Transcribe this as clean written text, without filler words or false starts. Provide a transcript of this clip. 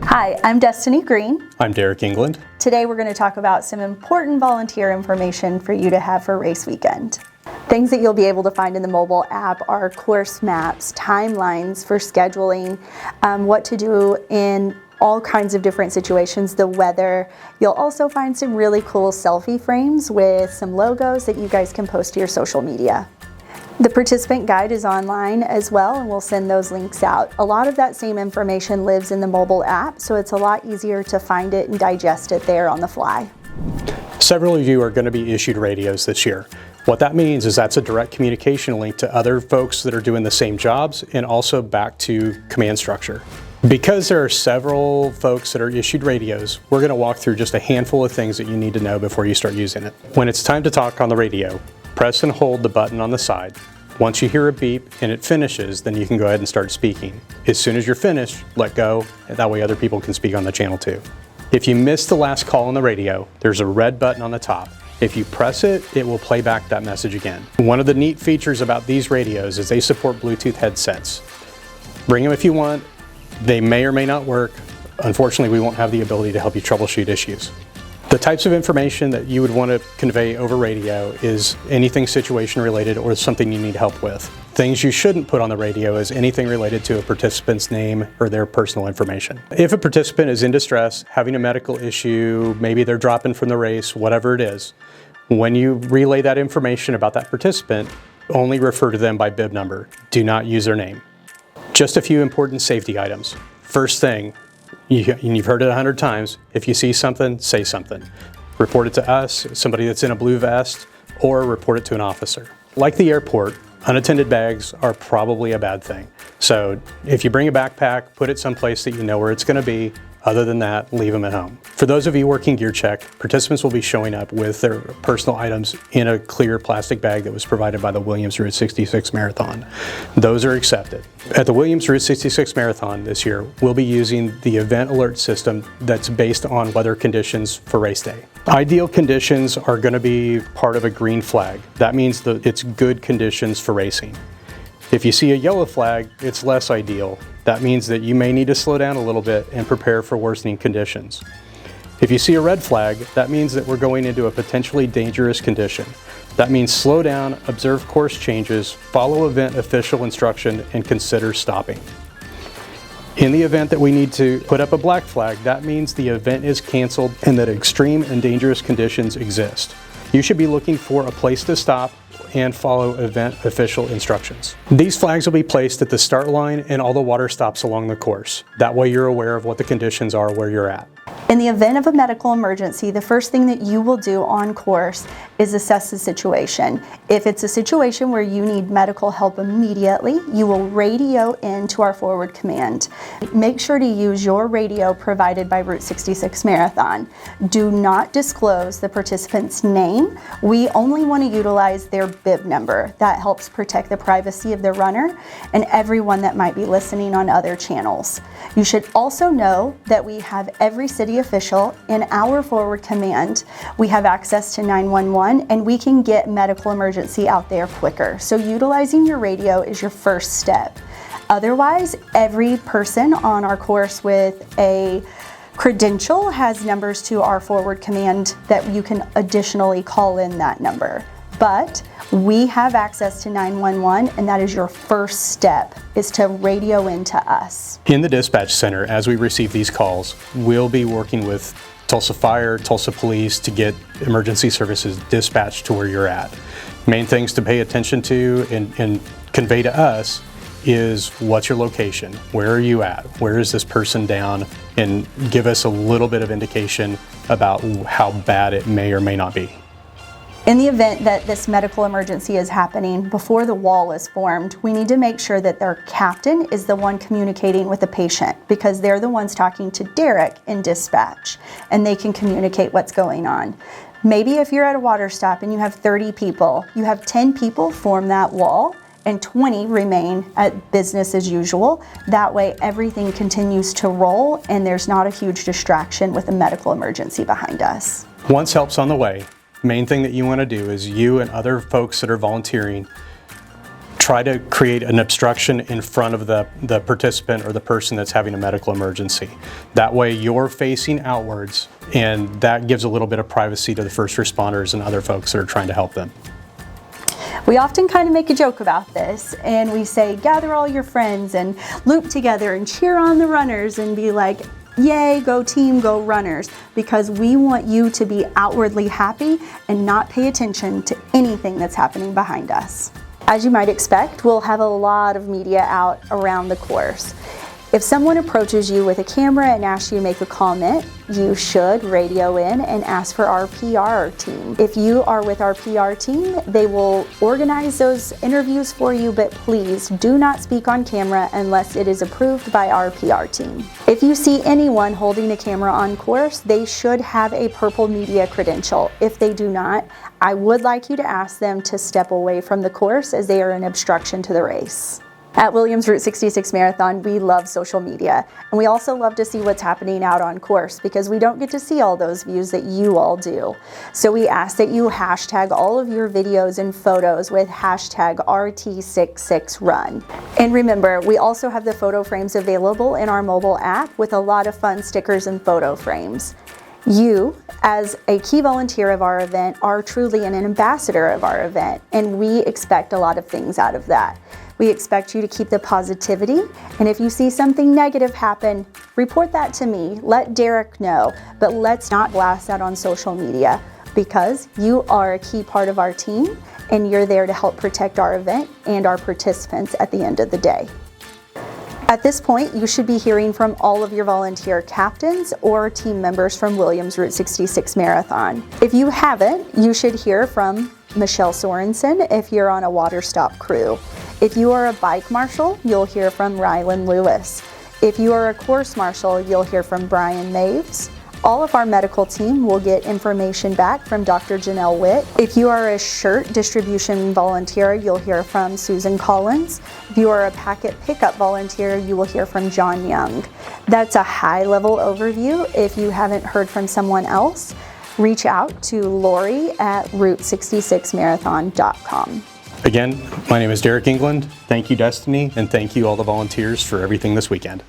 Hi, I'm Destiny Green. I'm Derek England. Today we're going to talk about some important volunteer information for you to have for race weekend. Things that you'll be able to find in the mobile app are course maps, timelines for scheduling, what to do in all kinds of different situations, the weather. You'll also find some really cool selfie frames with some logos that you guys can post to your social media. The participant guide is online as well, and we'll send those links out. A lot of that same information lives in the mobile app, so it's a lot easier to find it and digest it there on the fly. Several of you are going to be issued radios this year. What that means is that's a direct communication link to other folks that are doing the same jobs and also back to command structure. Because there are several folks that are issued radios, we're going to walk through just a handful of things that you need to know before you start using it. When it's time to talk on the radio, press and hold the button on the side. Once you hear a beep and it finishes, then you can go ahead and start speaking. As soon as you're finished, let go, and that way other people can speak on the channel too. If you missed the last call on the radio, there's a red button on the top. If you press it, it will play back that message again. One of the neat features about these radios is they support Bluetooth headsets. Bring them if you want. They may or may not work. Unfortunately, we won't have the ability to help you troubleshoot issues. The types of information that you would want to convey over radio is anything situation related or something you need help with. Things you shouldn't put on the radio is anything related to a participant's name or their personal information. If a participant is in distress, having a medical issue, maybe they're dropping from the race, whatever it is, when you relay that information about that participant, only refer to them by bib number. Do not use their name. Just a few important safety items. First thing, you've heard it 100 times, if you see something, say something. Report it to us, somebody that's in a blue vest, or report it to an officer. Like the airport, unattended bags are probably a bad thing. So if you bring a backpack, put it someplace that you know where it's going to be. Other than that, leave them at home. For those of you working gear check, participants will be showing up with their personal items in a clear plastic bag that was provided by the Williams Route 66 Marathon. Those are accepted. At the Williams Route 66 Marathon this year, we'll be using the event alert system that's based on weather conditions for race day. Ideal conditions are going to be part of a green flag. That means that it's good conditions for racing. If you see a yellow flag, it's less ideal. That means that you may need to slow down a little bit and prepare for worsening conditions. If you see a red flag, that means that we're going into a potentially dangerous condition. That means slow down, observe course changes, follow event official instruction, and consider stopping. In the event that we need to put up a black flag, that means the event is canceled and that extreme and dangerous conditions exist. You should be looking for a place to stop and follow event official instructions. These flags will be placed at the start line and all the water stops along the course. That way you're aware of what the conditions are where you're at. In the event of a medical emergency, the first thing that you will do on course is assess the situation. If it's a situation where you need medical help immediately, you will radio into our forward command. Make sure to use your radio provided by Route 66 Marathon. Do not disclose the participant's name. We only want to utilize their bib number. That helps protect the privacy of the runner and everyone that might be listening on other channels. You should also know that we have every city official in our forward command. We have access to 911 and we can get medical emergency out there quicker. So utilizing your radio is your first step. Otherwise, every person on our course with a credential has numbers to our forward command that you can additionally call in that number. But we have access to 911 and that is your first step, is to radio into us. In the dispatch center, as we receive these calls, we'll be working with Tulsa Fire, Tulsa Police to get emergency services dispatched to where you're at. Main things to pay attention to and convey to us is what's your location, where are you at, where is this person down, and give us a little bit of indication about how bad it may or may not be. In the event that this medical emergency is happening before the wall is formed, we need to make sure that their captain is the one communicating with the patient, because they're the ones talking to Derek in dispatch and they can communicate what's going on. Maybe if you're at a water stop and you have 30 people, you have 10 people form that wall and 20 remain at business as usual. That way everything continues to roll and there's not a huge distraction with a medical emergency behind us. Once help's on the way, main thing that you want to do is you and other folks that are volunteering try to create an obstruction in front of the participant or the person that's having a medical emergency. That way you're facing outwards, and that gives a little bit of privacy to the first responders and other folks that are trying to help them. We often kind of make a joke about this, and we say, gather all your friends and loop together and cheer on the runners and be like, yay, go team, go runners, because we want you to be outwardly happy and not pay attention to anything that's happening behind us. As you might expect, we'll have a lot of media out around the course. If someone approaches you with a camera and asks you to make a comment, you should radio in and ask for our PR team. If you are with our PR team, they will organize those interviews for you, but please do not speak on camera unless it is approved by our PR team. If you see anyone holding a camera on course, they should have a purple media credential. If they do not, I would like you to ask them to step away from the course as they are an obstruction to the race. At Williams Route 66 Marathon, we love social media, and we also love to see what's happening out on course because we don't get to see all those views that you all do. So we ask that you hashtag all of your videos and photos with hashtag RT66Run. And remember, we also have the photo frames available in our mobile app with a lot of fun stickers and photo frames. You, as a key volunteer of our event, are truly an ambassador of our event, and we expect a lot of things out of that. We expect you to keep the positivity, and if you see something negative happen, report that to me, let Derek know, but let's not blast that on social media because you are a key part of our team and you're there to help protect our event and our participants at the end of the day. At this point, you should be hearing from all of your volunteer captains or team members from Williams Route 66 Marathon. If you haven't, you should hear from Michelle Sorensen if you're on a water stop crew. If you are a bike marshal, you'll hear from Rylan Lewis. If you are a course marshal, you'll hear from Brian Maves. All of our medical team will get information back from Dr. Janelle Witt. If you are a shirt distribution volunteer, you'll hear from Susan Collins. If you are a packet pickup volunteer, you will hear from John Young. That's a high-level overview. If you haven't heard from someone else, reach out to Lori at route66marathon.com. Again, my name is Derek England. Thank you, Destiny, and thank you all the volunteers for everything this weekend.